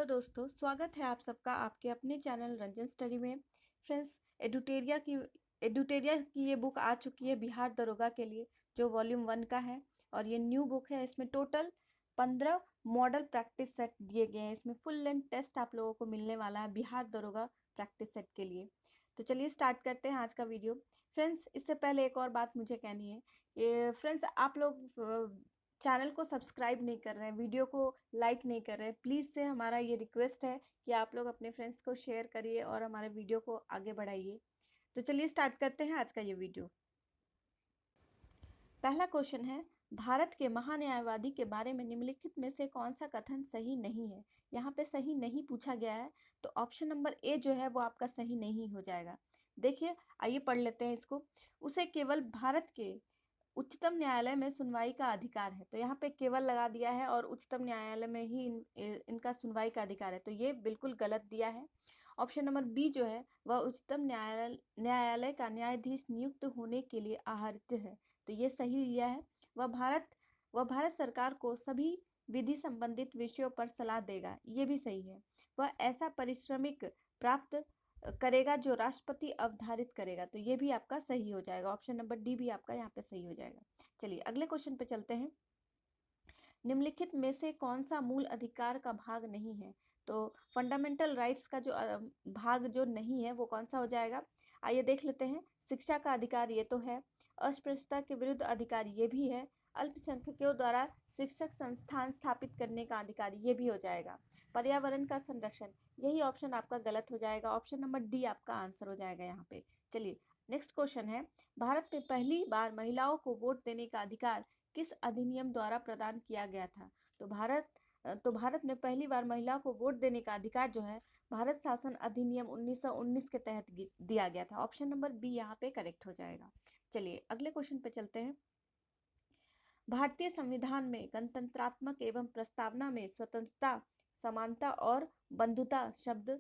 तो दोस्तों स्वागत है आप सबका आपके अपने चैनल रंजन स्टडी में। फ्रेंड्स, एडुटेरिया की ये बुक आ चुकी है बिहार दरोगा के लिए, जो वॉल्यूम 1 का है। और ये न्यू बुक है। इसमें टोटल 15 मॉडल प्रैक्टिस सेट दिए गए हैं। इसमें फुल लेंथ टेस्ट आप लोगों को मिलने वाला है बिहार दरोगा प्रैक्टिस सेट के लिए। तो चलिए स्टार्ट करते हैं आज का वीडियो। फ्रेंड्स, इससे पहले एक और बात मुझे कहनी है। ये फ्रेंड्स, आप लोग चैनल को सब्सक्राइब नहीं कर रहे हैं, वीडियो को लाइक नहीं कर रहे हैं, प्लीज़ से हमारा ये रिक्वेस्ट है कि आप लोग अपने फ्रेंड्स को शेयर करिए और हमारे वीडियो को आगे बढ़ाइए। तो चलिए स्टार्ट करते हैं आज का ये वीडियो। पहला क्वेश्चन है, भारत के महान्यायवादी के बारे में निम्नलिखित में से कौन सा कथन सही नहीं है। यहाँ पे सही नहीं पूछा गया है, तो ऑप्शन नंबर ए जो है वो आपका सही नहीं हो जाएगा। देखिए, आइए पढ़ लेते हैं इसको। उसे केवल भारत के उच्चतम न्यायालय में सुनवाई का अधिकार है। तो यहाँ पे केवल लगा दिया है और उच्चतम न्यायालय में ही इनका सुनवाई का अधिकार है, तो ये बिल्कुल गलत दिया है। ऑप्शन नंबर बी जो है वह उच्चतम न्यायालय का न्यायाधीश नियुक्त होने के लिए आहरित है, तो ये सही दिया है। वह भारत सरकार को सभी विधि संबंधित विषयों पर सलाह देगा, ये भी सही है। वह ऐसा पारिश्रमिक प्राप्त करेगा जो राष्ट्रपति अवधारित करेगा, तो ये भी आपका सही हो जाएगा। ऑप्शन नंबर डी भी आपका यहाँ पे सही हो जाएगा। चलिए अगले क्वेश्चन पे चलते हैं। निम्नलिखित में से कौन सा मूल अधिकार का भाग नहीं है। तो फंडामेंटल राइट्स का जो भाग जो नहीं है वो कौन सा हो जाएगा। आइए देख लेते हैं। शिक्षा का अधिकार ये तो है, अस्पृश्यता के विरुद्ध अधिकार ये भी है, अल्पसंख्यकों द्वारा शिक्षक संस्थान स्थापित करने का अधिकार ये भी हो जाएगा, पर्यावरण का संरक्षण, यही ऑप्शन आपका गलत हो जाएगा। ऑप्शन नंबर डी आपका आंसर हो जाएगा यहाँ पे। चलिए नेक्स्ट क्वेश्चन है, भारत में पहली बार महिलाओं को वोट देने का अधिकार किस अधिनियम द्वारा प्रदान किया गया था। तो भारत में पहली बार महिलाओं को वोट देने का अधिकार जो है भारत शासन अधिनियम 1919 के तहत दिया गया था। ऑप्शन नंबर बी यहाँ पे करेक्ट हो जाएगा। चलिए अगले क्वेश्चन पे चलते हैं। भारतीय संविधान में गणतंत्रात्मक एवं प्रस्तावना में स्वतंत्रता, समानता और बंधुता शब्द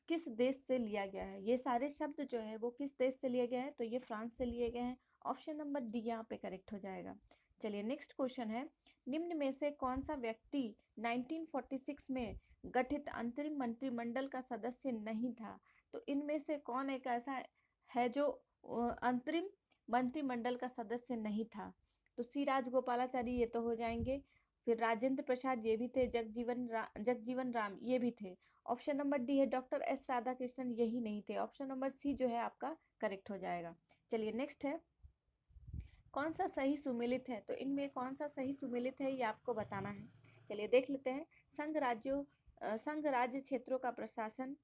किस देश से लिया गया है। ये सारे शब्द जो है वो किस देश से लिए गए हैं, तो ये फ्रांस से लिए गए हैं। ऑप्शन नंबर डी यहाँ पे करेक्ट हो जाएगा। चलिए नेक्स्ट क्वेश्चन है, निम्न में से कौन सा व्यक्ति 1946 में गठित अंतरिम मंत्रिमंडल का सदस्य नहीं था। तो इनमें से कौन एक ऐसा है जो अंतरिम मंत्रिमंडल का सदस्य नहीं था। तो सी राजगोपालाचारी ये तो हो जाएंगे, फिर राजेंद्र प्रसाद ये भी थे, जगजीवन राम ये भी थे। ऑप्शन नंबर डी है डॉक्टर एस राधाकृष्णन, यही नहीं थे। ऑप्शन नंबर सी जो है आपका करेक्ट हो जाएगा। चलिए नेक्स्ट है, कौन सा सही सुमेलित है। तो इनमें कौन सा सही सुमेलित है ये आपको बताना है। चलिए देख लेते हैं। संघ राज्य क्षेत्रों का प्रशासन,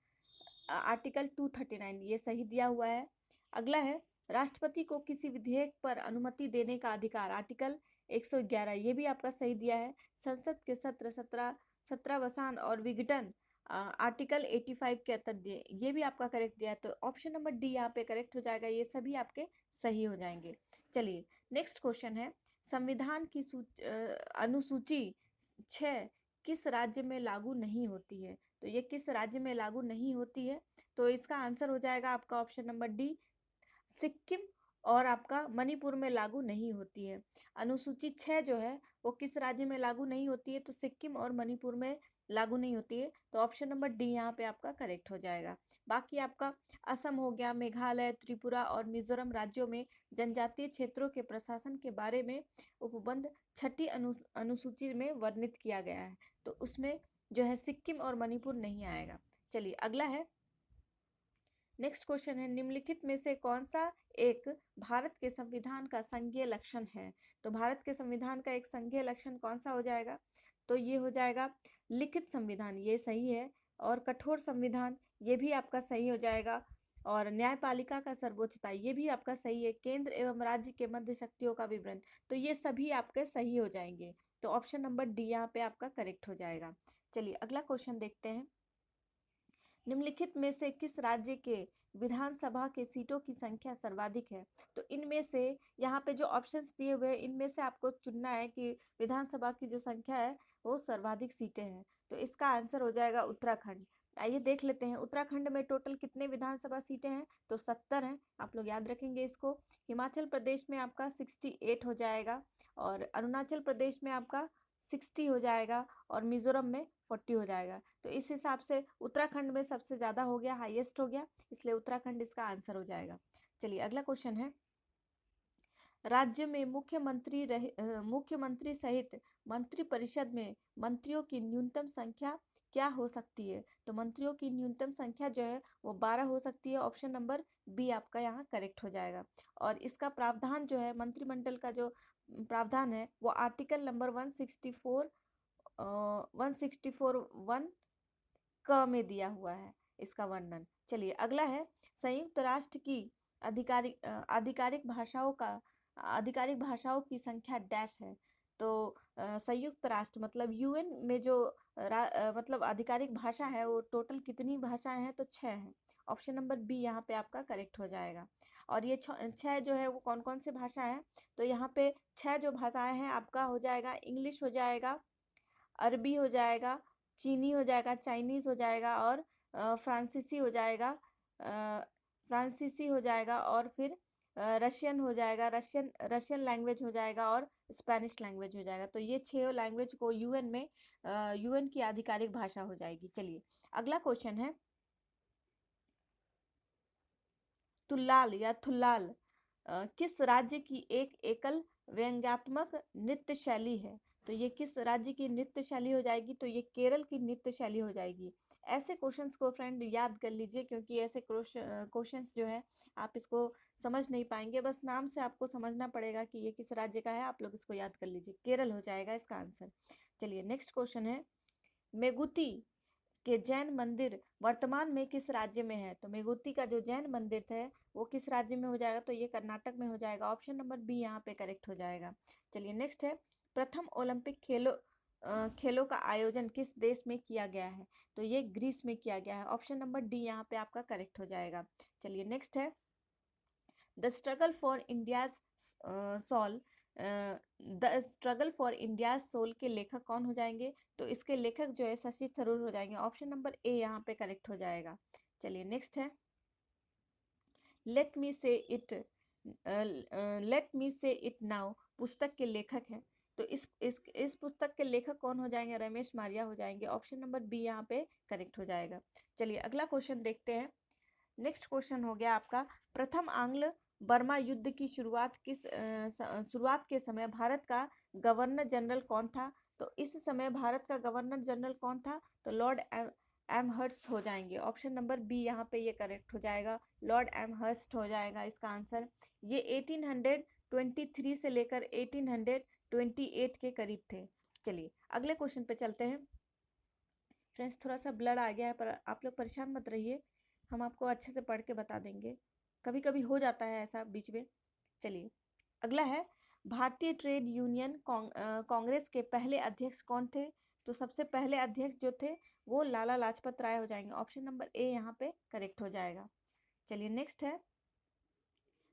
आर्टिकल 239 ये सही दिया हुआ है। अगला है, राष्ट्रपति को किसी विधेयक पर अनुमति देने का अधिकार, आर्टिकल 111 ये भी आपका सही दिया है। संसद के सत्र 17 और विघटन, आर्टिकल 85 के तहत दिए, ये भी आपका करेक्ट दिया है। तो ऑप्शन नंबर डी यहाँ पे करेक्ट हो जाएगा। ये सभी आपके सही हो जाएंगे। चलिए नेक्स्ट क्वेश्चन है, संविधान की अनुसूची 6 किस राज्य में लागू नहीं होती है। तो ये किस राज्य में लागू नहीं होती है, तो इसका आंसर हो जाएगा आपका ऑप्शन नंबर डी, सिक्किम और आपका मणिपुर में लागू नहीं होती है। अनुसूची 6 जो है वो किस राज्य में लागू नहीं होती है, तो सिक्किम और मणिपुर में लागू नहीं होती है। तो ऑप्शन नंबर डी यहाँ पे आपका करेक्ट हो जाएगा। बाकी आपका असम हो गया, मेघालय, त्रिपुरा और मिजोरम राज्यों में जनजातीय क्षेत्रों के प्रशासन के बारे में उपबंध 6ठी अनुसूची में वर्णित किया गया है, तो उसमें जो है सिक्किम और मणिपुर नहीं आएगा। चलिए अगला है, नेक्स्ट क्वेश्चन है, निम्नलिखित में से कौन सा एक भारत के संविधान का संघीय लक्षण है। तो भारत के संविधान का एक संघीय लक्षण कौन सा हो जाएगा, तो ये हो जाएगा लिखित संविधान, ये सही है। और कठोर संविधान ये भी आपका सही हो जाएगा। और न्यायपालिका का सर्वोच्चता ये भी आपका सही है। केंद्र एवं राज्य के मध्य शक्तियों का विवरण, तो ये सभी आपके सही हो जाएंगे। तो ऑप्शन नंबर डी यहाँ पे आपका करेक्ट हो जाएगा। चलिए अगला क्वेश्चन देखते हैं, निम्नलिखित में से किस राज्य के विधानसभा के सीटों की संख्या सर्वाधिक है। तो इनमें से यहाँ पे जो ऑप्शंस दिए हुए हैं इनमें से आपको चुनना है कि विधानसभा की जो संख्या है वो सर्वाधिक सीटें हैं। तो इसका आंसर हो जाएगा उत्तराखंड। आइए देख लेते हैं उत्तराखंड में टोटल कितने विधानसभा सीटें हैं, तो 70 हैं, आप लोग याद रखेंगे इसको। हिमाचल प्रदेश में आपका 68 हो जाएगा, और अरुणाचल प्रदेश में आपका 60 हो जाएगा, और मिजोरम में 40 हो जाएगा। तो इस हिसाब से उत्तराखंड में सबसे ज़्यादा हो गया, हाईएस्ट हो गया, इसलिए उत्तराखंड इसका आंसर हो जाएगा। चलिए अगला क्वेश्चन है, राज्य में मुख्यमंत्री सहित मंत्रिपरिषद में मंत्रियों की न्यूनतम संख्या क्या हो सकती है? तो मंत्रियों की न्यूनतम संख्या जो है वो 12 हो सकती है। ऑप्शन नंबर बी आपका यहाँ करेक्ट हो जाएगा। और इसका प्रावधान जो है, मंत्रिमंडल का जो प्रावधान है वो आर्टिकल नंबर 164 क में दिया हुआ है इसका वर्णन। चलिए अगला है, संयुक्त राष्ट्र की आधिकारिक भाषाओं की संख्या डैश है। तो संयुक्त राष्ट्र मतलब यूएन में जो मतलब आधिकारिक भाषा है वो टोटल कितनी भाषाएं हैं? तो 6 हैं। ऑप्शन नंबर बी यहाँ पे आपका करेक्ट हो जाएगा। और ये 6 जो है वो कौन कौन से भाषा है? तो यहाँ पे 6 जो भाषाएं हैं आपका हो जाएगा, इंग्लिश हो जाएगा, अरबी हो जाएगा, चीनी हो जाएगा, चाइनीज़ हो जाएगा, और फ्रांसीसी हो जाएगा, और फिर रशियन हो जाएगा, रशियन लैंग्वेज हो जाएगा, और स्पेनिश लैंग्वेज हो जाएगा। तो ये 6 लैंग्वेज को यूएन की आधिकारिक भाषा हो जाएगी। चलिए अगला क्वेश्चन है, तुल्लाल या थुल्लाल किस राज्य की एक एकल व्यंग्यात्मक नृत्य शैली है? तो ये किस राज्य की नृत्य शैली हो जाएगी? तो ये केरल की नृत्य शैली हो जाएगी। ऐसे क्वेश्चंस को फ्रेंड याद कर लीजिए, क्योंकि ऐसे क्वेश्चंस जो है आप इसको समझ नहीं पाएंगे, बस नाम से आपको समझना पड़ेगा कि ये किस राज्य का है। आप लोग इसको याद कर लीजिए, केरल हो जाएगा इसका आंसर। चलिए नेक्स्ट क्वेश्चन है, मेगुती के जैन मंदिर वर्तमान में किस राज्य में है? तो मेगुती का जो जैन मंदिर है वो किस राज्य में हो जाएगा? तो ये कर्नाटक में हो जाएगा। ऑप्शन नंबर बी यहाँ पे करेक्ट हो जाएगा। चलिए नेक्स्ट है, प्रथम ओलंपिक खेलों का आयोजन किस देश में किया गया है? तो ये ग्रीस में किया गया है। ऑप्शन नंबर डी यहाँ पे आपका करेक्ट हो जाएगा। चलिए नेक्स्ट है, the struggle for India's soul the struggle for India's soul के लेखक कौन हो जाएंगे? तो इसके लेखक जो है शशि थरूर हो जाएंगे। ऑप्शन नंबर ए यहाँ पे करेक्ट हो जाएगा। चलिए नेक्स्ट है, लेट मी से इट नाउ पुस्तक के लेखक हैं। तो इस पुस्तक के लेखक कौन हो जाएंगे? रमेश मारिया हो जाएंगे। ऑप्शन नंबर बी यहाँ पे करेक्ट हो जाएगा। चलिए अगला क्वेश्चन देखते हैं। नेक्स्ट क्वेश्चन हो गया आपका, प्रथम आंग्ल बर्मा युद्ध की शुरुआत के समय भारत का गवर्नर जनरल कौन था? तो इस समय भारत का गवर्नर जनरल कौन था? तो लॉर्ड एमहर्स्ट हो जाएंगे। ऑप्शन नंबर बी यहाँ पे ये करेक्ट हो जाएगा, लॉर्ड एमहर्स्ट हो जाएगा इसका आंसर। ये 1823 से लेकर 1828 के करीब थे। चलिए अगले क्वेश्चन पे चलते हैं। फ्रेंड्स थोड़ा सा ब्लर आ गया है, पर आप लोग परेशान मत रहिए, हम आपको अच्छे से पढ़ के बता देंगे, कभी कभी हो जाता है ऐसा बीच में। चलिए अगला है, भारतीय ट्रेड यूनियन कांग्रेस के पहले अध्यक्ष कौन थे? तो सबसे पहले अध्यक्ष जो थे वो लाला लाजपत राय हो जाएंगे। ऑप्शन नंबर ए यहाँ पे करेक्ट हो जाएगा। चलिए नेक्स्ट है,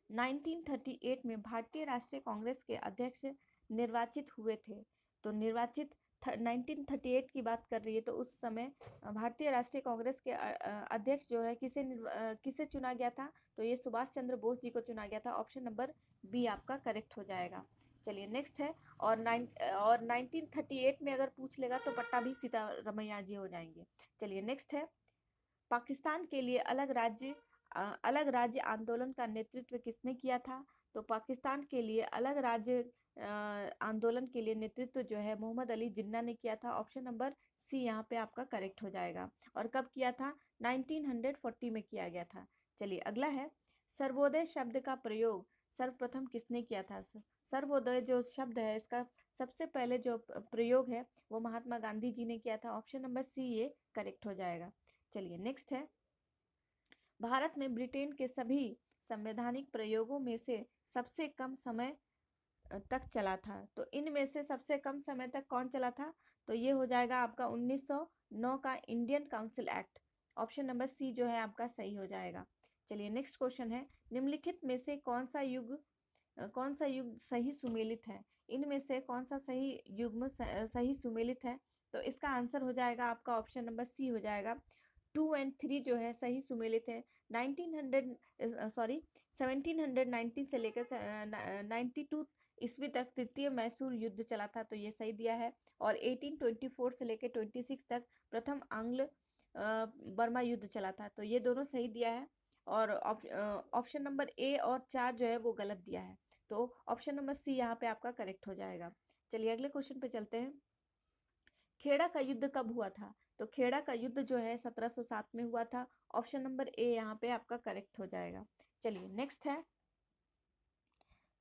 1938 में भारतीय राष्ट्रीय कांग्रेस के अध्यक्ष निर्वाचित हुए थे। तो 1938 की बात कर रही है, तो उस समय भारतीय राष्ट्रीय कांग्रेस के अध्यक्ष जो है किसे चुना गया था? तो ये सुभाष चंद्र बोस जी को चुना गया था। ऑप्शन नंबर बी आपका करेक्ट हो जाएगा। चलिए नेक्स्ट है, और 1938 में अगर पूछ लेगा तो पट्टा भी सीतारमैया जी हो जाएंगे। चलिए नेक्स्ट है, पाकिस्तान के लिए अलग राज्य आंदोलन का नेतृत्व किसने किया था? तो पाकिस्तान के लिए अलग राज्य आंदोलन के लिए नेतृत्व जो है मोहम्मद अली जिन्ना ने किया था। ऑप्शन नंबर सी यहाँ पे आपका करेक्ट हो जाएगा। और कब किया था? 1940 में किया गया था। चलिए अगला है, सर्वोदय शब्द का प्रयोग सर्वप्रथम किसने किया था? सर्वोदय जो शब्द है इसका सबसे पहले जो प्रयोग है वो महात्मा गांधी जी ने किया था। ऑप्शन नंबर सी ये करेक्ट हो जाएगा। चलिए नेक्स्ट है, भारत में ब्रिटेन के सभी संवैधानिक प्रयोगों में से सबसे कम समय तक चला था। तो इनमें से सबसे कम समय तक कौन चला था? तो ये हो जाएगा आपका 1909 का Indian Council Act. Option number C जो है आपका सही हो जाएगा। चलिए नेक्स्ट क्वेश्चन है, निम्नलिखित में से कौन सा युग सही सुमेलित है? इनमें से कौन सा सही युग्म सही सुमेलित है? तो इसका आंसर हो जाएगा आपका ऑप्शन नंबर सी हो जाएगा। 2 एंड 3 जो है सही सुमेलित है। 1790 से लेकर 92 ईस्वी तक तृतीय मैसूर युद्ध चला था, तो ये सही दिया है। और 1824 से लेकर 26 तक प्रथम आंग्ल बर्मा युद्ध चला था, तो ये दोनों सही दिया है। और ऑप्शन नंबर ए और 4 जो है वो गलत दिया है, तो ऑप्शन नंबर सी यहाँ पे आपका करेक्ट हो जाएगा। चलिए अगले क्वेश्चन पे चलते हैं। खेड़ा का युद्ध कब हुआ था? तो खेड़ा का युद्ध जो है 1707 में हुआ था। ऑप्शन नंबर ए यहाँ पे आपका करेक्ट हो जाएगा। चलिए नेक्स्ट है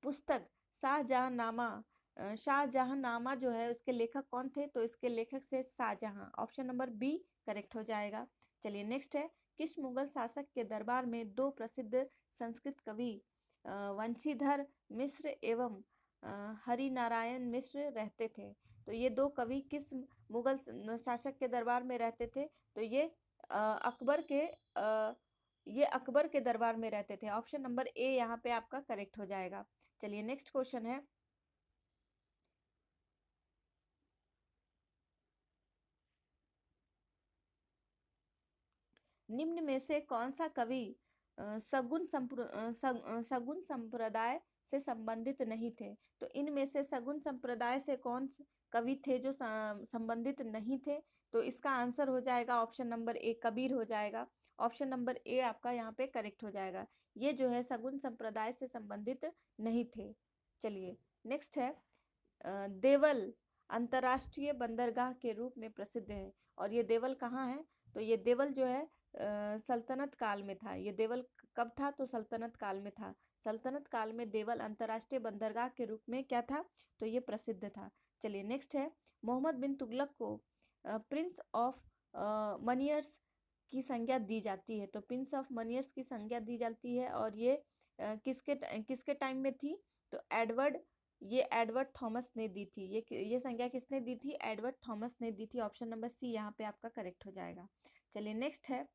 पुस्तक शाहजहांनामा। शाहजहांनामा जो है उसके लेखक कौन थे? तो इसके लेखक से Shahjahan, option number B correct हो जाएगा। चलिए नेक्स्ट है किस मुगल शासक के दरबार में दो प्रसिद्ध संस्कृत कवि वंशीधर मिश्र एवं हरिनारायण मिश्र रहते थे? तो ये दो कवि किस मुगल शासक के दरबार में रहते थे? तो ये अकबर के दरबार में रहते थे। ऑप्शन नंबर ए यहाँ पे आपका करेक्ट हो जाएगा। चलिए नेक्स्ट क्वेश्चन है निम्न में से कौन सा कवि सगुन संप्रदाय से संबंधित नहीं थे? तो इनमें से सगुन संप्रदाय से कौन से कवि थे जो संबंधित नहीं थे? तो इसका आंसर हो जाएगा ऑप्शन नंबर ए कबीर हो जाएगा। ऑप्शन नंबर ए आपका यहाँ पे करेक्ट हो जाएगा। ये जो है सगुन संप्रदाय से संबंधित नहीं थे। चलिए नेक्स्ट है देवल अंतर्राष्ट्रीय बंदरगाह के रूप में प्रसिद्ध है, और ये देवल कहाँ है? तो ये देवल जो है सल्तनत काल में था। ये देवल कब था? तो सल्तनत काल में था। सल्तनत काल में देवल अंतर्राष्ट्रीय बंदरगाह के रूप में क्या था? तो ये प्रसिद्ध था। चलिए नेक्स्ट है मोहम्मद बिन तुगलक को प्रिंस ऑफ मनियर्स की संज्ञा दी जाती है। तो प्रिंस ऑफ मनियर्स की संज्ञा दी जाती है, और ये किसके टाइम में थी? तो एडवर्ड थॉमस ने दी थी। ये संज्ञा किसने दी थी? एडवर्ड थॉमस ने दी थी। ऑप्शन नंबर सी यहाँ पे आपका करेक्ट हो जाएगा। चलिए नेक्स्ट है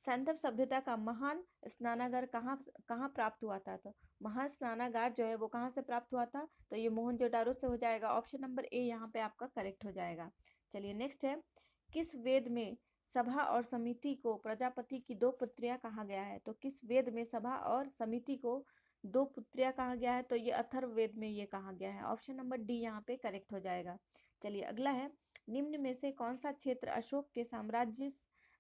सैंधव सभ्यता का महान स्नानागार कहाँ कहाँ प्राप्त हुआ था? तो महान स्नानागार जो है वो कहाँ से प्राप्त हुआ था? तो ये मोहनजोदारो से हो जाएगा। ऑप्शन नंबर ए यहाँ पे आपका करेक्ट हो जाएगा। चलिए नेक्स्ट है किस वेद में सभा और समिति को प्रजापति की दो पुत्रियां कहा गया है? तो किस वेद में सभा और समिति को दो पुत्रियां कहा गया है? तो ये अथर्व वेद में ये कहा गया है। ऑप्शन नंबर डी यहाँ पे करेक्ट हो जाएगा। चलिए अगला है निम्न में से कौन सा क्षेत्र अशोक के साम्राज्य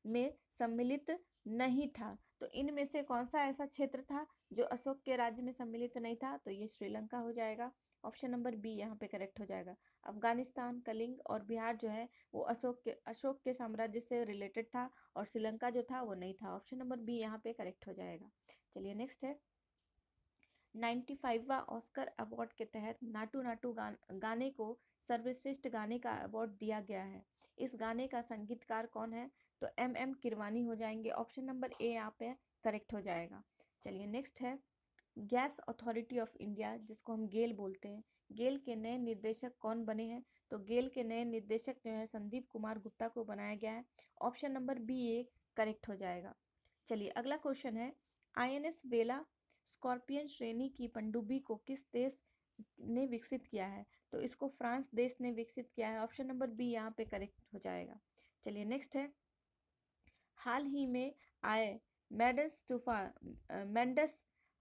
में सम्मिलित नहीं था? तो इनमें से कौन सा ऐसा क्षेत्र था जो अशोक के राज्य में सम्मिलित नहीं था? तो ये श्रीलंका हो जाएगा। ऑप्शन नंबर बी यहाँ पे करेक्ट हो जाएगा। अफगानिस्तान, कलिंग और बिहार जो है वो अशोक के साम्राज्य से रिलेटेड था, और श्रीलंका जो था वो नहीं था। ऑप्शन नंबर बी यहाँ पे करेक्ट हो जाएगा। चलिए नेक्स्ट है 95वां ऑस्कर अवार्ड के तहत नाटू नाटू गाने को सर्वश्रेष्ठ गाने का अवार्ड दिया गया है। इस गाने का संगीतकार कौन है? तो एम किरवानी हो जाएंगे। ऑप्शन नंबर ए यहाँ पे करेक्ट हो जाएगा। चलिए नेक्स्ट है गैस अथॉरिटी ऑफ इंडिया, जिसको हम गेल बोलते हैं, गेल के नए निर्देशक कौन बने हैं? तो गेल के नए निर्देशक जो है संदीप कुमार गुप्ता को बनाया गया है। Option number B A correct हो जाएगा। चलिए अगला क्वेश्चन है INS वेला स्कॉर्पियन श्रेणी की पनडुब्बी को किस देश ने विकसित किया है? तो इसको फ्रांस देश ने विकसित किया है। ऑप्शन नंबर बी यहाँ पे करेक्ट हो जाएगा। चलिए नेक्स्ट है हाल ही में आए मेंडस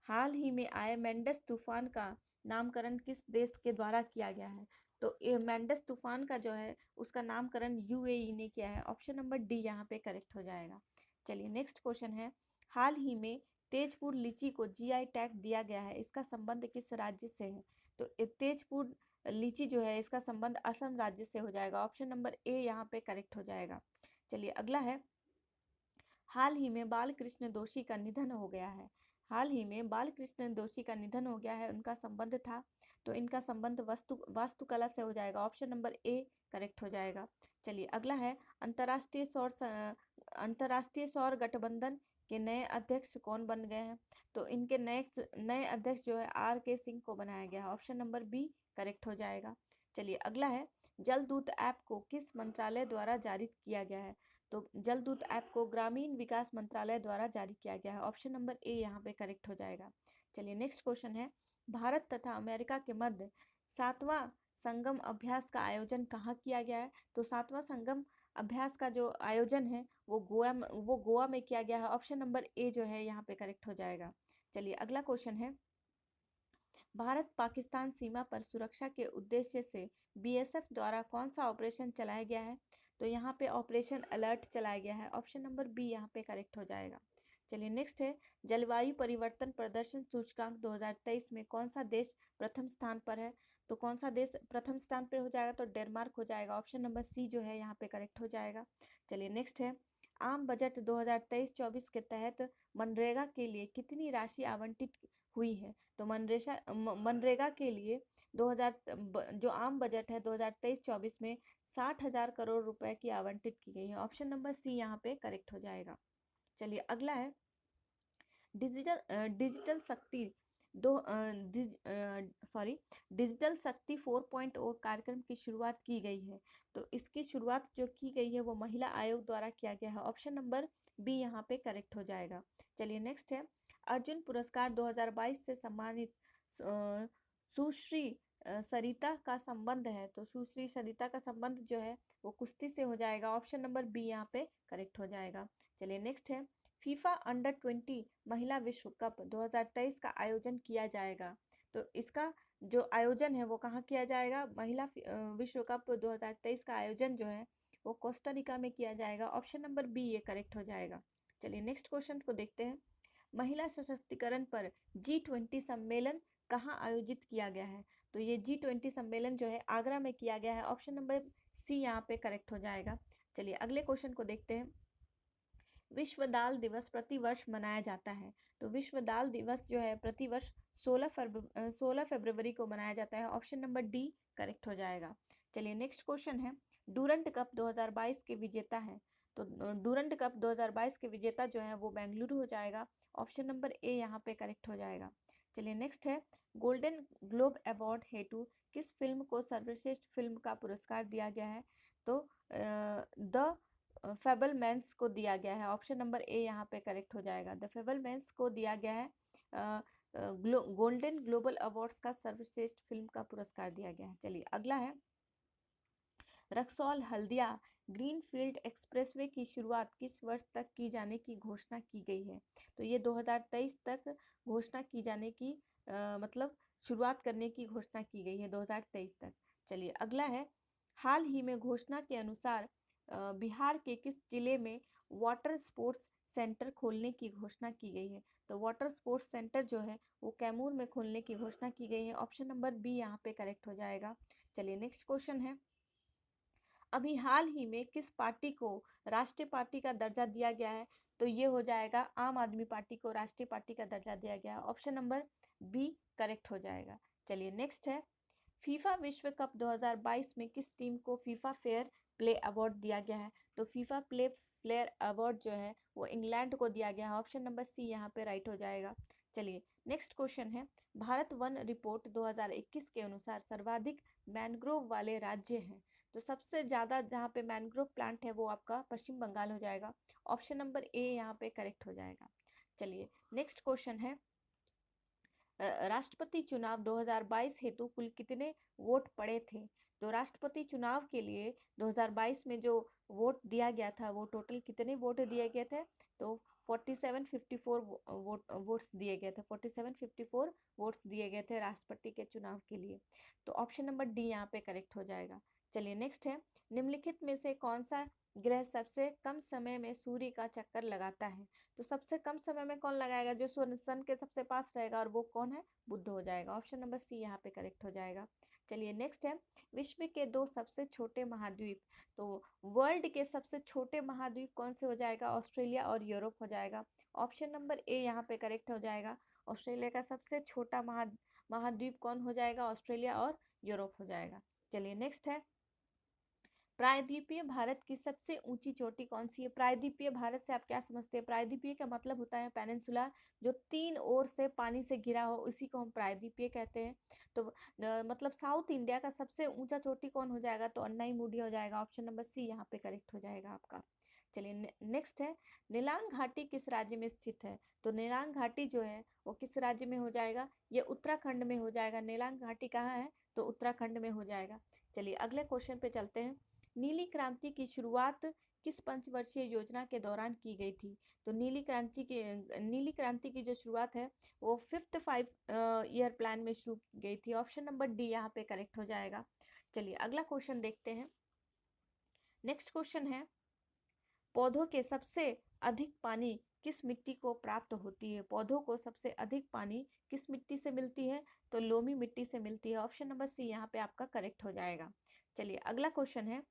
हाल ही में आए मेंडस तूफान का नामकरण किस देश के द्वारा किया गया है? तो ये मेंडस तूफान का जो है उसका नामकरण UAE ने किया है। ऑप्शन नंबर डी यहाँ पे करेक्ट हो जाएगा। चलिए नेक्स्ट क्वेश्चन है हाल ही में तेजपुर लीची को GI टैग दिया गया है, इसका संबंध किस राज्य से है? तो तेजपुर लीची जो है इसका संबंध असम राज्य से हो जाएगा। ऑप्शन नंबर ए यहाँ पे करेक्ट हो जाएगा। चलिए अगला है हाल ही में बालकृष्ण दोषी का निधन हो गया है। हाल ही में बालकृष्ण दोषी का निधन हो गया है, उनका संबंध था, तो इनका संबंध वास्तुकला से हो जाएगा। ऑप्शन नंबर ए करेक्ट हो जाएगा। चलिए अगला है अंतर्राष्ट्रीय सौर गठबंधन के नए अध्यक्ष कौन बन गए हैं? तो इनके नए अध्यक्ष जो है RK सिंह को बनाया गया है। ऑप्शन नंबर बी करेक्ट हो जाएगा। चलिए अगला है जलदूत ऐप को किस मंत्रालय द्वारा जारी किया गया है? तो जलदूत ऐप को ग्रामीण विकास मंत्रालय द्वारा जारी किया गया है। ऑप्शन नंबर ए यहाँ पे करेक्ट हो जाएगा। चलिए नेक्स्ट क्वेश्चन है भारत तथा अमेरिका के मध्य 7वां संगम अभ्यास का आयोजन कहाँ किया गया है? तो 7वां संगम अभ्यास का जो आयोजन है वो गोवा में किया गया है। ऑप्शन नंबर ए जो है यहाँ पे करेक्ट हो जाएगा। चलिए अगला क्वेश्चन है भारत पाकिस्तान सीमा पर सुरक्षा के उद्देश्य से बीएसएफ द्वारा कौन सा ऑपरेशन चलाया गया है? तो यहाँ पे ऑपरेशन अलर्ट चलाया गया है। ऑप्शन नंबर बी यहाँ पे करेक्ट हो जाएगा। चलिए नेक्स्ट है, जलवायु परिवर्तन प्रदर्शन सूचकांक 2023 में कौन सा देश प्रथम स्थान पर है? तो कौन सा देश प्रथम स्थान पर हो जाएगा? तो डेनमार्क हो जाएगा। ऑप्शन नंबर सी जो है यहाँ पे करेक्ट हो जाएगा। चलिए नेक्स्ट है, आम बजट 2023-24 के तहत मनरेगा के लिए कितनी राशि आवंटित हुई है? तो मनरेगा के लिए 2000 जो आम बजट है 2023-24 में 60,000 करोड़ रुपए की आवंटित की गई है। ऑप्शन नंबर सी यहाँ पे करेक्ट हो जाएगा। चलिए अगला है, डिजिटल शक्ति डिजिटल शक्ति 4.0 कार्यक्रम की शुरुआत की गई है। तो इसकी शुरुआत जो की गई है वो महिला आयोग द्वारा किया गया है। ऑप्शन नंबर बी यहाँ पे करेक्ट हो जाएगा। चलिए नेक्स्ट है, अर्जुन पुरस्कार 2022 से सम्मानित सुश्री सरिता का संबंध है। तो सुश्री सरिता का संबंध जो है वो कुश्ती से हो जाएगा। ऑप्शन नंबर बी यहाँ पे करेक्ट हो जाएगा। चलिए नेक्स्ट है, फीफा अंडर 20 महिला विश्व कप 2023 का आयोजन किया जाएगा। तो इसका जो आयोजन है वो कहाँ किया जाएगा? महिला विश्व कप 2023 का आयोजन जो है वो कोस्टारिका में किया जाएगा। ऑप्शन नंबर बी ये करेक्ट हो जाएगा। चलिए नेक्स्ट क्वेश्चन को देखते हैं, महिला सशक्तिकरण पर G20 सम्मेलन कहाँ आयोजित किया गया है? तो ये G20 सम्मेलन जो है आगरा में किया गया है। ऑप्शन नंबर सी यहाँ पे करेक्ट हो जाएगा। चलिए अगले क्वेश्चन को देखते हैं, विश्व दाल दिवस प्रतिवर्ष मनाया जाता है। तो विश्व दाल दिवस जो है प्रतिवर्ष 16 फरवरी को मनाया जाता है। ऑप्शन नंबर डी करेक्ट हो जाएगा। चलिए नेक्स्ट क्वेश्चन है, डूरंड कप 2022 के विजेता है। तो डूरंड कप 2022 के विजेता जो है वो बेंगलुरु हो जाएगा। ऑप्शन नंबर ए यहाँ पे करेक्ट हो जाएगा। चलिए नेक्स्ट है, गोल्डन ग्लोब अवार्ड हेतु किस फिल्म को सर्वश्रेष्ठ फिल्म का पुरस्कार दिया गया है? तो द फेबलमैन्स को दिया गया है। ऑप्शन नंबर ए यहाँ पे करेक्ट हो जाएगा। द फेबलमैन्स को दिया गया है गोल्डन ग्लोबल अवार्ड्स का सर्वश्रेष्ठ फिल्म का पुरस्कार दिया गया है। चलिए अगला है, रक्सौल हल्दिया ग्रीनफील्ड एक्सप्रेसवे की शुरुआत किस वर्ष तक की जाने की घोषणा की गई है? तो ये 2023 तक घोषणा की जाने की मतलब शुरुआत करने की घोषणा की गई है 2023 तक। चलिए अगला है, हाल ही में घोषणा के अनुसार बिहार के किस जिले में वाटर स्पोर्ट्स सेंटर खोलने की घोषणा की गई है? तो वाटर स्पोर्ट्स सेंटर जो है वो कैमूर में खोलने की घोषणा की गई है। ऑप्शन नंबर बी यहाँ पे करेक्ट हो जाएगा। चलिए नेक्स्ट क्वेश्चन है, अभी हाल ही में किस पार्टी को राष्ट्रीय पार्टी का दर्जा दिया गया है? तो ये हो जाएगा आम आदमी पार्टी को राष्ट्रीय पार्टी का दर्जा दिया गया है। ऑप्शन नंबर बी करेक्ट हो जाएगा। चलिए नेक्स्ट है, फीफा विश्व कप 2022 में किस टीम को फीफा फेयर प्ले अवार्ड दिया गया है? तो फीफा प्लेयर अवार्ड जो है वो इंग्लैंड को दिया गया है। ऑप्शन नंबर सी यहाँ पे राइट हो जाएगा। चलिए नेक्स्ट क्वेश्चन है, भारत वन रिपोर्ट 2021 के अनुसार सर्वाधिक मैनग्रोव वाले राज्य हैं। तो सबसे ज़्यादा जहाँ पे मैनग्रोव प्लांट है वो आपका पश्चिम बंगाल हो जाएगा। ऑप्शन नंबर ए यहाँ पे करेक्ट हो जाएगा। चलिए नेक्स्ट क्वेश्चन है, राष्ट्रपति चुनाव 2022 हेतु कुल कितने वोट पड़े थे? तो राष्ट्रपति चुनाव के लिए 2022 में जो वोट दिया गया था वो टोटल कितने वोट दिए गए थे? तो 4754 वोट्स दिए गए थे। 4754 वोट्स दिए गए थे राष्ट्रपति के चुनाव के लिए। तो ऑप्शन नंबर डी यहाँ पे करेक्ट हो जाएगा। चलिए नेक्स्ट है, निम्नलिखित में से कौन सा ग्रह सबसे कम समय में सूर्य का चक्कर लगाता है? तो सबसे कम समय में कौन लगाएगा? जो सन के सबसे पास रहेगा, और वो कौन है? बुध हो जाएगा। ऑप्शन नंबर सी यहाँ पे करेक्ट हो जाएगा। चलिए नेक्स्ट है, विश्व के 2 सबसे छोटे महाद्वीप। तो वर्ल्ड के सबसे छोटे महाद्वीप कौन से हो जाएगा? ऑस्ट्रेलिया और यूरोप हो जाएगा। ऑप्शन नंबर ए यहाँ पे करेक्ट हो जाएगा। ऑस्ट्रेलिया का सबसे छोटा महाद्वीप कौन हो जाएगा? ऑस्ट्रेलिया और यूरोप हो जाएगा। चलिए नेक्स्ट है, प्रायद्वीपीय भारत की सबसे ऊंची चोटी कौन सी है? प्रायद्वीपीय भारत से आप क्या समझते हैं? प्रायद्वीपीय का मतलब होता है पेनिनसुला, जो 3 ओर से पानी से घिरा हो, उसी को हम प्रायद्वीपीय कहते हैं। तो मतलब साउथ इंडिया का सबसे ऊंचा चोटी कौन हो जाएगा? तो अन्नाईमुडी हो जाएगा। ऑप्शन नंबर सी यहाँ पे करेक्ट हो जाएगा आपका। चलिए नेक्स्ट है, नीलांग घाटी किस राज्य में स्थित है? तो नीलांग घाटी जो है वो किस राज्य में हो जाएगा? ये उत्तराखंड में हो जाएगा। नीलांग घाटी कहाँ है? तो उत्तराखंड में हो जाएगा। चलिए अगले क्वेश्चन पे चलते हैं, नीली क्रांति की शुरुआत किस पंचवर्षीय योजना के दौरान की गई थी? तो नीली क्रांति की जो शुरुआत है वो फिफ्थ 5 ईयर प्लान में शुरू की गई थी। ऑप्शन नंबर डी यहाँ पे करेक्ट हो जाएगा। चलिए अगला क्वेश्चन देखते हैं। नेक्स्ट क्वेश्चन है, पौधों के सबसे अधिक पानी किस मिट्टी को प्राप्त होती है? पौधों को सबसे अधिक पानी किस मिट्टी से मिलती है? तो लोमी मिट्टी से मिलती है। ऑप्शन नंबर सी यहाँ पे आपका करेक्ट हो जाएगा। चलिए अगला क्वेश्चन है,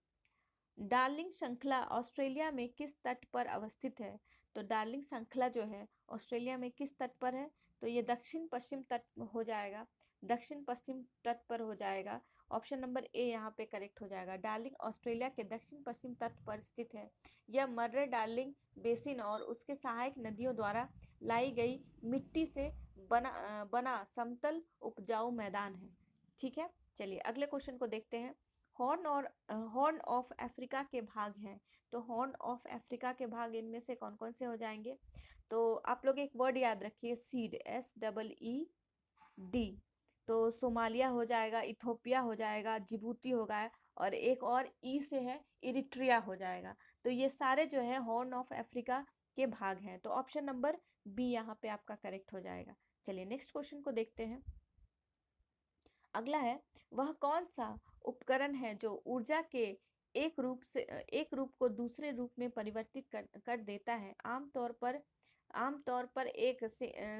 डार्लिंग श्रृंखला ऑस्ट्रेलिया में किस तट पर अवस्थित है? तो डार्लिंग श्रृंखला जो है ऑस्ट्रेलिया में किस तट पर है? तो ये दक्षिण पश्चिम तट हो जाएगा, दक्षिण पश्चिम तट पर हो जाएगा। ऑप्शन नंबर ए यहाँ पे करेक्ट हो जाएगा। डार्लिंग ऑस्ट्रेलिया के दक्षिण पश्चिम तट पर स्थित है। यह मर्रे डार्लिंग बेसिन और उसके सहायक नदियों द्वारा लाई गई मिट्टी से बना समतल उपजाऊ मैदान है। ठीक है, चलिए अगले क्वेश्चन को देखते हैं। हॉर्न ऑफ अफ्रीका के भाग हैं। तो हॉर्न ऑफ अफ्रीका के भाग इनमें से कौन कौन से हो जाएंगे? तो आप लोग एक वर्ड याद रखिए, सीड, SEED। तो सोमालिया हो जाएगा, इथोपिया हो जाएगा, जिबूती होगा, और एक और ई से है, इरिट्रिया हो जाएगा। तो ये सारे जो है हॉर्न ऑफ अफ्रीका के भाग हैं। तो ऑप्शन नंबर बी यहाँ पे आपका करेक्ट हो जाएगा। चलिए नेक्स्ट क्वेश्चन को देखते हैं। अगला है, वह कौन सा उपकरण है जो ऊर्जा के एक रूप को दूसरे रूप में परिवर्तित कर देता है? आमतौर पर एक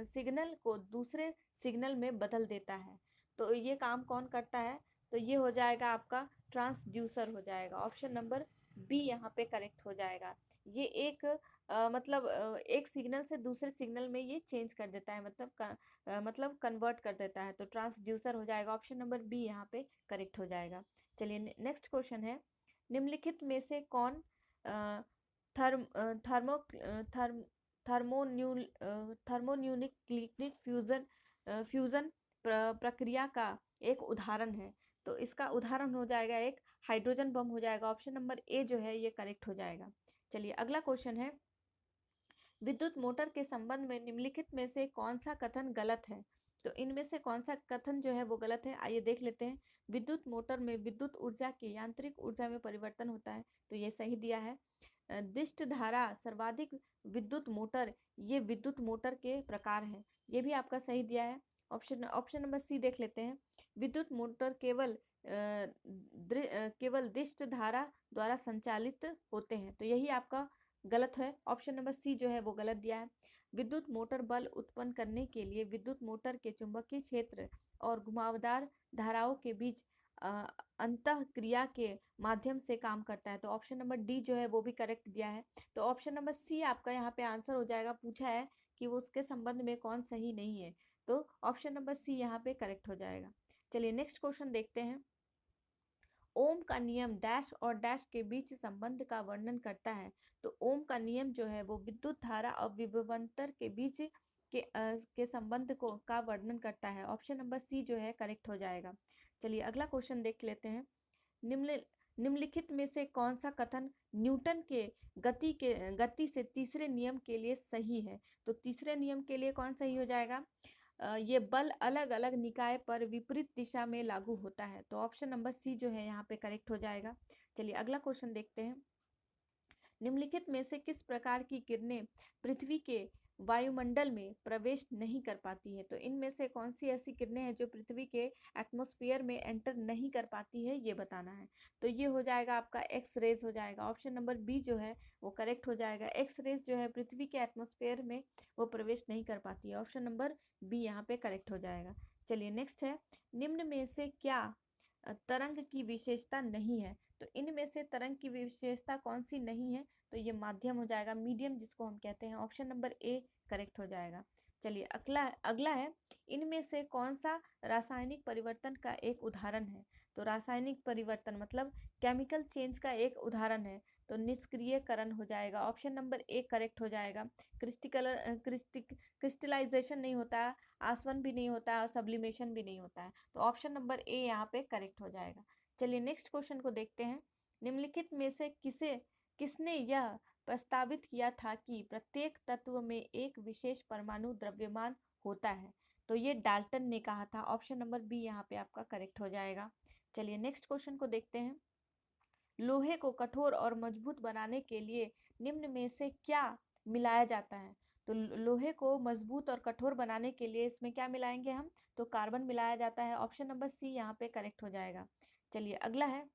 सिग्नल को दूसरे सिग्नल में बदल देता है। तो ये काम कौन करता है? तो ये हो जाएगा आपका ट्रांसड्यूसर हो जाएगा। ऑप्शन नंबर बी यहाँ पे करेक्ट हो जाएगा। ये एक एक सिग्नल से दूसरे सिग्नल में ये चेंज कर देता है, मतलब कन्वर्ट कर देता है। तो ट्रांसड्यूसर हो जाएगा। ऑप्शन नंबर बी यहाँ पे करेक्ट हो जाएगा। चलिए नेक्स्ट क्वेश्चन है, निम्नलिखित में से कौन थर्म थर्मो थर्म थर्मोन्यूल थर्मोन्यूक्लिक फ्यूजन प्रक्रिया का एक उदाहरण है? तो इसका उदाहरण हो जाएगा एक हाइड्रोजन बम हो जाएगा। ऑप्शन नंबर ए जो है ये करेक्ट हो जाएगा। चलिए अगला क्वेश्चन है, विद्युत मोटर के संबंध में निम्नलिखित में से कौन सा कथन गलत है? तो इनमें से कौन सा कथन जो है वो गलत है? आइए देख लेते हैं। विद्युत मोटर में विद्युत ऊर्जा के यांत्रिक ऊर्जा में परिवर्तन होता है, तो ये सही दिया है। दिष्ट धारा सर्वाधिक विद्युत मोटर, ये विद्युत मोटर के प्रकार हैं, ये भी आपका सही दिया है। ऑप्शन नंबर सी देख लेते हैं। विद्युत मोटर केवल दिष्ट धारा द्वारा संचालित होते हैं, तो यही आपका गलत है। ऑप्शन नंबर सी जो है वो गलत दिया है। विद्युत मोटर बल उत्पन्न करने के लिए विद्युत मोटर के चुंबकीय क्षेत्र और घुमावदार धाराओं के बीच अंतः क्रिया के माध्यम से काम करता है। तो ऑप्शन नंबर डी जो है वो भी करेक्ट दिया है। तो ऑप्शन नंबर सी आपका यहाँ पे आंसर हो जाएगा। पूछा है कि वो उसके संबंध में कौन सही नहीं है, तो ऑप्शन नंबर सी यहाँ पे करेक्ट हो जाएगा। चलिए नेक्स्ट क्वेश्चन देखते हैं। ओम का नियम डैश और डैश के बीच संबंध का वर्णन करता है। तो ओम का नियम जो है वो विद्युत धारा और विभवांतर के बीच के संबंध को का वर्णन करता है। ऑप्शन नंबर सी जो है करेक्ट हो जाएगा। चलिए अगला क्वेश्चन देख लेते हैं। निम्नलिखित में से कौन सा कथन न्यूटन के गति से तीसरे नियम के लिए सही है? तो तीसरे नियम के लिए कौन सही हो जाएगा? ये बल अलग अलग निकाय पर विपरीत दिशा में लागू होता है। तो ऑप्शन नंबर सी जो है यहाँ पे करेक्ट हो जाएगा। चलिए अगला क्वेश्चन देखते हैं। निम्नलिखित में से किस प्रकार की किरणें पृथ्वी के वायुमंडल में प्रवेश नहीं कर पाती है? तो इनमें से कौन सी ऐसी किरणें हैं जो पृथ्वी के एटमॉस्फेयर में एंटर नहीं कर पाती है, ये बताना है। तो ये हो जाएगा आपका एक्स रेज हो जाएगा। ऑप्शन नंबर बी जो है वो करेक्ट हो जाएगा। एक्स रेज जो है पृथ्वी के एटमॉस्फेयर में वो प्रवेश नहीं कर पाती है। ऑप्शन नंबर बी यहाँ पे करेक्ट हो जाएगा। चलिए नेक्स्ट है, निम्न में से क्या तरंग की विशेषता नहीं है? तो इनमें से तरंग की विशेषता कौन सी नहीं है? तो ये माध्यम हो जाएगा, मीडियम जिसको हम कहते हैं। ऑप्शन नंबर ए करेक्ट हो जाएगा। चलिए अगला है, इनमें से कौन सा रासायनिक परिवर्तन का एक उदाहरण है? तो रासायनिक परिवर्तन मतलब केमिकल चेंज का एक उदाहरण है, तो निष्क्रियकरण हो जाएगा। ऑप्शन नंबर ए करेक्ट हो जाएगा। क्रिस्टलाइजेशन नहीं होता, आसवन भी नहीं होता और सब्लिमेशन भी नहीं होता है। तो ऑप्शन नंबर ए यहाँ पे करेक्ट हो जाएगा। चलिए नेक्स्ट क्वेश्चन को देखते हैं। निम्नलिखित में से किसने यह प्रस्तावित किया था कि प्रत्येक तत्व में एक विशेष परमाणु द्रव्यमान होता है? तो ये डाल्टन ने कहा था। ऑप्शन नंबर बी यहाँ पे आपका करेक्ट हो जाएगा। चलिए नेक्स्ट क्वेश्चन को देखते हैं। लोहे को कठोर और मजबूत बनाने के लिए निम्न में से क्या मिलाया जाता है? तो लोहे को मजबूत और कठोर बनाने के लिए इसमें क्या मिलाएंगे हम? तो कार्बन मिलाया जाता है। ऑप्शन नंबर सी यहाँ पे करेक्ट हो जाएगा। चलिए अगला है,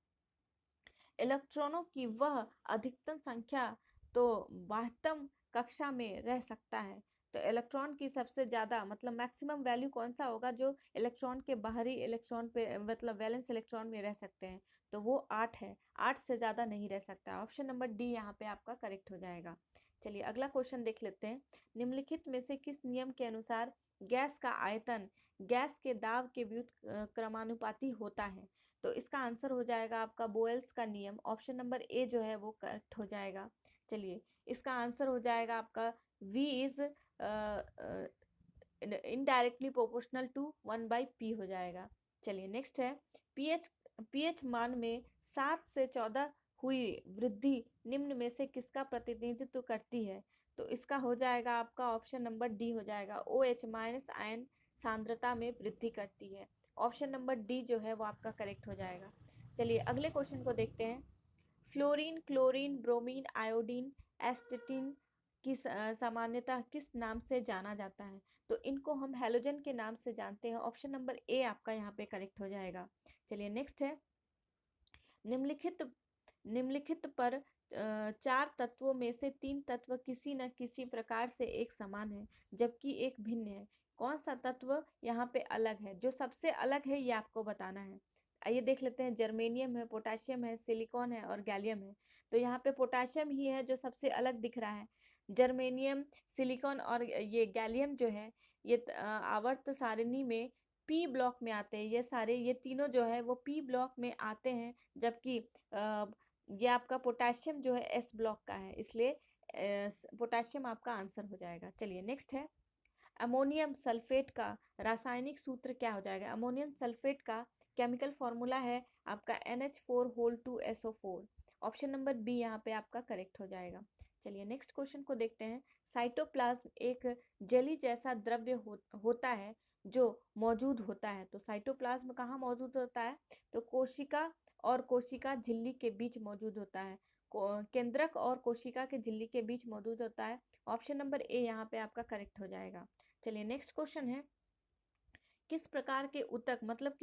इलेक्ट्रॉनों की वह अधिकतम संख्या तो वास्तव कक्षा में रह सकता है। तो इलेक्ट्रॉन की सबसे ज़्यादा मतलब मैक्सिमम वैल्यू कौन सा होगा जो इलेक्ट्रॉन के बाहरी इलेक्ट्रॉन पे मतलब वैलेंस इलेक्ट्रॉन में रह सकते हैं? तो वो 8 है। 8 से ज़्यादा नहीं रह सकता। ऑप्शन नंबर डी यहाँ पे आपका करेक्ट हो जाएगा। चलिए अगला क्वेश्चन देख लेते हैं। निम्नलिखित में से किस नियम के अनुसार गैस का आयतन गैस के दाब के व्युत क्रमानुपाती होता है? तो इसका आंसर हो जाएगा आपका बोयल्स का नियम। ऑप्शन नंबर ए जो है वो करेक्ट हो जाएगा। चलिए इसका आंसर हो जाएगा आपका V is indirectly proportional to 1/p हो जाएगा। चलिए नेक्स्ट है, pH मान में 7 से 14 हुई वृद्धि निम्न में से किसका प्रतिनिधित्व करती है? तो इसका हो जाएगा आपका ऑप्शन नंबर डी हो जाएगा। OH- आयन सांद्रता में वृद्धि करती है। ऑप्शन नंबर डी जो है वो आपका करेक्ट हो जाएगा। चलिए अगले क्वेश्चन को देखते हैं। फ्लोरीन, क्लोरीन, ब्रोमीन, आयोडीन, एस्टेटिन की सामान्यतः किस नाम से जाना जाता है? तो इनको हम हैलोजन के नाम से जानते हैं। ऑप्शन नंबर ए आपका यहाँ पे करेक्ट हो जाएगा। चलिए नेक्स्ट है, निम्नलिखित निम्नलिखित पर 4 तत्वों में से 3 तत्व किसी न किसी प्रकार से एक समान है जबकि एक भिन्न है। कौन सा तत्व यहाँ पे अलग है? जो सबसे अलग है ये आपको बताना है। आइए देख लेते हैं। जर्मेनियम है, पोटेशियम है, सिलिकॉन है और गैलियम है। तो यहाँ पे पोटेशियम ही है जो सबसे अलग दिख रहा है। जर्मेनियम, सिलिकॉन और ये गैलियम जो है ये आवर्त सारणी में पी ब्लॉक में आते हैं। ये तीनों जो है वो पी ब्लॉक में आते हैं, जबकि ये आपका पोटेशियम जो है एस ब्लॉक का है, इसलिए पोटेशियम आपका आंसर हो जाएगा। चलिए नेक्स्ट है, अमोनियम सल्फेट का रासायनिक सूत्र क्या हो जाएगा? अमोनियम सल्फेट का केमिकल फॉर्मूला है आपका NH4 2SO4। Option number B यहाँ पे आपका करेक्ट हो जाएगा। चलिए नेक्स्ट क्वेश्चन को देखते हैं। साइटोप्लाज्म एक जेली जैसा द्रव्य होता है जो मौजूद होता है। तो साइटोप्लाज्म कहाँ मौजूद होता है? तो कोशिका और कोशिका झिल्ली के बीच मौजूद होता है। केंद्रक और कोशिका के झिल्ली के बीच मौजूद होता है। ऑप्शन नंबर ए यहाँ पे आपका करेक्ट हो जाएगा। चलिए नेक्स्ट क्वेश्चन है, किस प्रकार के ऊतक मतलब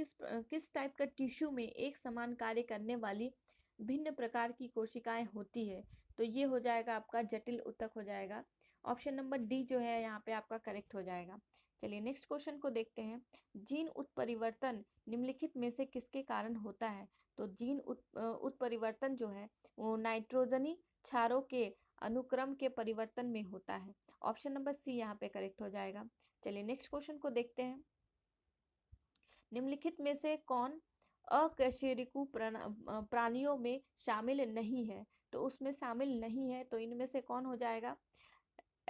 किस टाइप का टिश्यू में एक समान कार्य करने वाली भिन्न प्रकार की कोशिकाएं होती है? तो ये हो जाएगा आपका जटिल ऊतक हो जाएगा। ऑप्शन नंबर डी जो है यहाँ पे आपका करेक्ट हो जाएगा। चलिए नेक्स्ट क्वेश्चन को देखते हैं। जीन उत्परिवर्तन निम्नलिखित में से किसके कारण होता है? तो जीन उत्परिवर्तन जो है वो नाइट्रोजनी क्षारों के अनुक्रम के परिवर्तन में होता है। ऑप्शन नंबर सी यहाँ पे करेक्ट हो जाएगा। चलिए नेक्स्ट क्वेश्चन को देखते हैं। निम्नलिखित में से कौन अकशेरुकी प्राणियों में शामिल नहीं है? तो उसमें शामिल नहीं है तो इनमें से कौन हो जाएगा?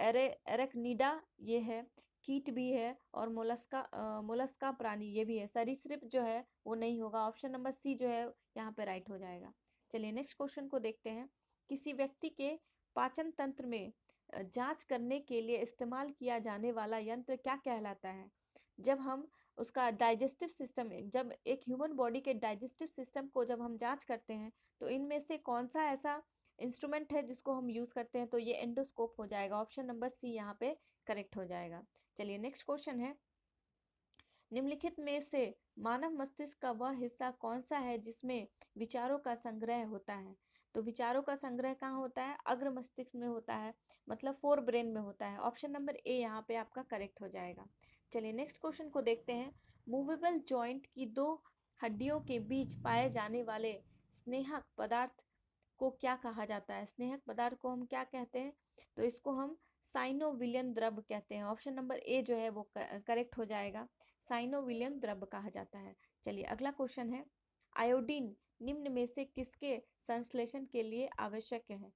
एरेक्निडा ये है, कीट भी है और मोलस्का प्राणी ये भी है। सरीसृप जो है वो नहीं होगा। ऑप्शन नंबर सी जो है यहाँ पे राइट हो जाएगा। चलिए नेक्स्ट क्वेश्चन को देखते हैं। किसी व्यक्ति के पाचन तंत्र में जांच करने के लिए इस्तेमाल किया जाने वाला यंत्र क्या कहलाता है? जब हम उसका डाइजेस्टिव सिस्टम, जब एक ह्यूमन बॉडी के डाइजेस्टिव सिस्टम को जब हम जांच करते हैं तो इनमें से कौन सा ऐसा इंस्ट्रूमेंट है जिसको हम यूज़ करते हैं? तो ये एंडोस्कोप हो जाएगा। ऑप्शन नंबर सी यहाँ पे करेक्ट हो जाएगा। चलिए नेक्स्ट क्वेश्चन है, निम्नलिखित में से मानव मस्तिष्क का वह हिस्सा कौन सा है जिसमें विचारों का संग्रह होता है? तो विचारों का संग्रह कहाँ होता है? अग्र मस्तिष्क में होता है, मतलब फोर ब्रेन में होता है। ऑप्शन नंबर ए यहाँ पे आपका करेक्ट हो जाएगा। चलिए नेक्स्ट क्वेश्चन को देखते हैं। मूवेबल जॉइंट की दो हड्डियों के बीच पाए जाने वाले स्नेहक पदार्थ को क्या कहा जाता है? स्नेहक पदार्थ को हम क्या कहते हैं? तो इसको हम साइनोविलियन द्रव कहते हैं। ऑप्शन नंबर ए जो है वो करेक्ट हो जाएगा। साइनोविलियन द्रव कहा जाता है। चलिए अगला क्वेश्चन है, आयोडीन निम्न में से किसके संश्लेषण के लिए आवश्यक है?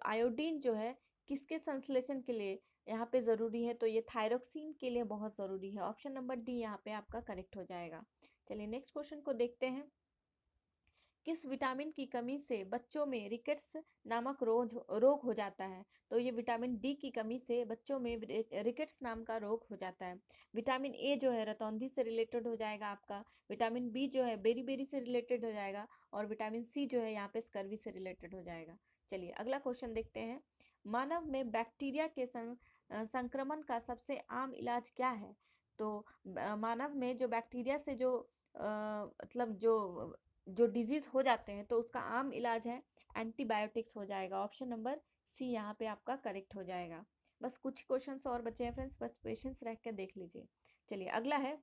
आयोडीन जो है किसके संश्लेषण के लिए यहाँ पे ज़रूरी है? तो ये थायरोक्सिन के लिए बहुत ज़रूरी है। ऑप्शन नंबर डी यहाँ पे आपका करेक्ट हो जाएगा। चलिए नेक्स्ट क्वेश्चन को देखते हैं। किस विटामिन की कमी से बच्चों में रिकेट्स नामक रोग हो जाता है? तो ये विटामिन डी की कमी से बच्चों में रिकेट्स नाम का रोग हो जाता है। विटामिन ए जो है रतौंधी से रिलेटेड हो जाएगा आपका, विटामिन बी जो है बेरी-बेरी से रिलेटेड हो जाएगा और विटामिन सी जो है यहाँ पे स्कर्वी से रिलेटेड हो जाएगा। चलिए अगला क्वेश्चन देखते हैं। मानव में बैक्टीरिया के संक्रमण का सबसे आम इलाज क्या है? तो मानव में जो बैक्टीरिया से जो मतलब जो डिजीज हो जाते हैं तो उसका आम इलाज है एंटीबायोटिक्स हो जाएगा। ऑप्शन नंबर सी यहाँ पे आपका करेक्ट हो जाएगा। बस कुछ क्वेश्चंस और बचे हैं फ्रेंड्स, बस पेशेंस रख के देख लीजिए। चलिए अगला है,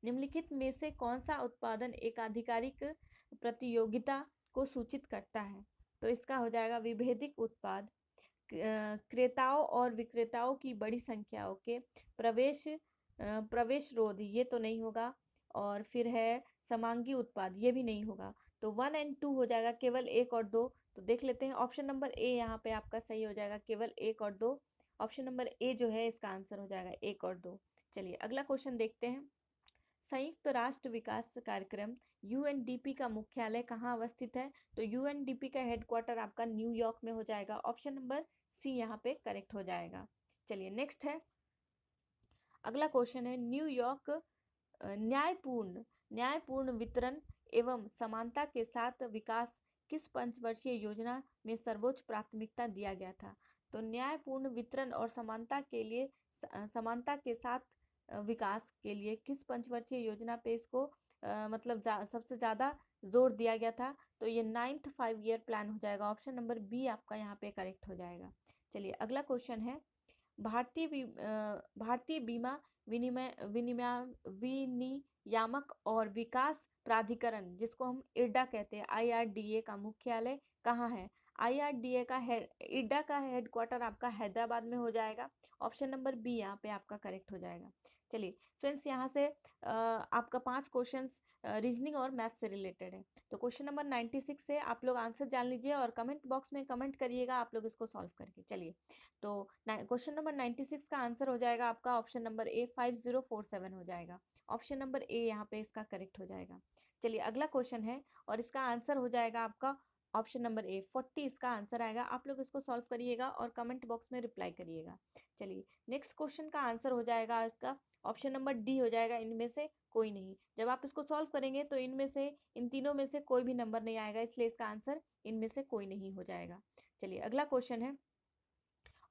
निम्नलिखित में से कौन सा उत्पादन एक आधिकारिक प्रतियोगिता को सूचित करता है? तो इसका हो जाएगा विभेदिक उत्पाद, क्रेताओं और विक्रेताओं की बड़ी संख्याओं के प्रवेश रोध, ये तो नहीं होगा। और फिर है समांगी उत्पाद, ये भी नहीं होगा। तो 1 एंड 2 हो जाएगा, केवल 1 और 2। तो देख लेते हैं, ऑप्शन नंबर ए यहाँ पे आपका सही हो जाएगा, केवल 1 और 2। ऑप्शन नंबर ए जो है इसका आंसर हो जाएगा 1 और 2। चलिए अगला क्वेश्चन देखते हैं। संयुक्त राष्ट्र विकास कार्यक्रम यूएनडीपी का मुख्यालय कहाँ अवस्थित है? तो यूएनडीपी का हेडक्वार्टर आपका न्यूयॉर्क में हो जाएगा। ऑप्शन नंबर सी यहाँ पे करेक्ट हो जाएगा। चलिए नेक्स्ट है, अगला क्वेश्चन है, न्यूयॉर्क न्यायपूर्ण वितरण एवं समानता के साथ विकास किस पंचवर्षीय योजना में सर्वोच्च प्राथमिकता दिया गया था? तो न्यायपूर्ण वितरण और समानता के साथ विकास के लिए किस पंचवर्षीय योजना पे इसको मतलब सबसे ज़्यादा जोर दिया गया था? तो ये 9th 5 ईयर प्लान हो जाएगा। ऑप्शन नंबर बी आपका यहाँ पे करेक्ट हो जाएगा। चलिए अगला क्वेश्चन है, भारतीय बीमा विनियामक और विकास प्राधिकरण, जिसको हम इरडा कहते हैं, IRDA का मुख्यालय कहाँ है? IRDA का इरडा का हेडक्वार्टर आपका हैदराबाद में हो जाएगा। ऑप्शन नंबर बी यहाँ पे आपका करेक्ट हो जाएगा। चलिए फ्रेंड्स, यहाँ से आपका 5 क्वेश्चंस रीजनिंग और मैथ से रिलेटेड है। तो क्वेश्चन नंबर 96 से आप लोग आंसर जान लीजिए और कमेंट बॉक्स में कमेंट करिएगा आप लोग इसको सॉल्व करके। चलिए, तो क्वेश्चन नंबर 96 का आंसर हो जाएगा आपका ऑप्शन नंबर ए 5047 हो जाएगा। ऑप्शन नंबर ए यहाँ पे इसका करेक्ट हो जाएगा। चलिए अगला क्वेश्चन है और इसका आंसर हो जाएगा आपका ऑप्शन नंबर ए 40, इसका आंसर आएगा। आप लोग इसको सॉल्व करिएगा और कमेंट बॉक्स में रिप्लाई करिएगा। चलिए नेक्स्ट क्वेश्चन का आंसर हो जाएगा इसका ऑप्शन नंबर डी हो जाएगा, इनमें से कोई नहीं। जब आप इसको सॉल्व करेंगे तो इन तीनों में से कोई भी नंबर नहीं आएगा, इसलिए इसका आंसर इनमें से कोई नहीं हो जाएगा। चलिए अगला क्वेश्चन है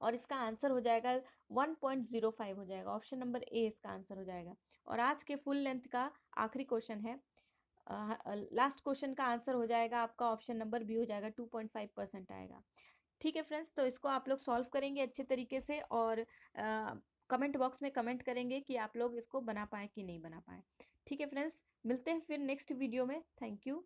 और इसका आंसर हो जाएगा 1.05 हो जाएगा। ऑप्शन नंबर ए इसका आंसर हो जाएगा। और आज के फुल लेंथ का आखिरी क्वेश्चन है, लास्ट क्वेश्चन का आंसर हो जाएगा आपका ऑप्शन नंबर बी हो जाएगा, 2.5% आएगा। ठीक है फ्रेंड्स, तो इसको आप लोग सॉल्व करेंगे अच्छे तरीके से और कमेंट बॉक्स में कमेंट करेंगे कि आप लोग इसको बना पाए कि नहीं बना पाए। ठीक है फ्रेंड्स, मिलते हैं फिर नेक्स्ट वीडियो में। Thank you.